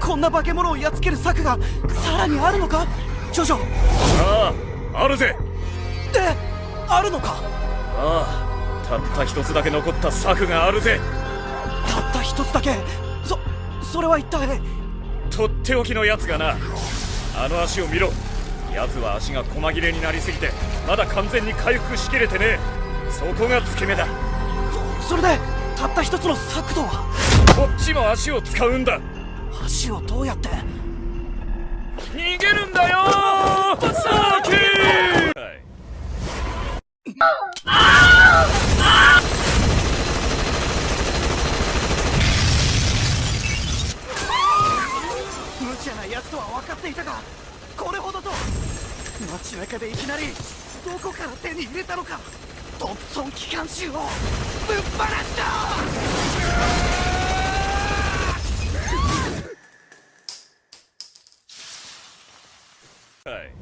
こんな化け物をやっつける策がさらにあるのかジョジョ。ああ、あるぜ。あるのか。ああ、たった一つだけ残った策があるぜ。たった一つだけ。それは一体。とっておきのやつがな。あの足を見ろ。奴は足が細切れになりすぎてまだ完全に回復しきれてねえ。そこが付け目だ。それでたった一つの策とは。こっちも足を使うんだ。足をどうやって。逃げるんだよー。サーキー。無茶なやつとは分かっていたが、これほどと。街中でいきなりどこから手に入れたのか。トンプソン機関銃をぶっ放した。はい。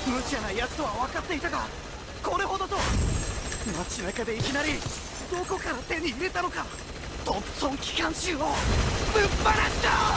無茶なやつとは分かっていたが、これほどと。街中でいきなりどこから手に入れたのか。トンプソン機関銃をぶっ放した。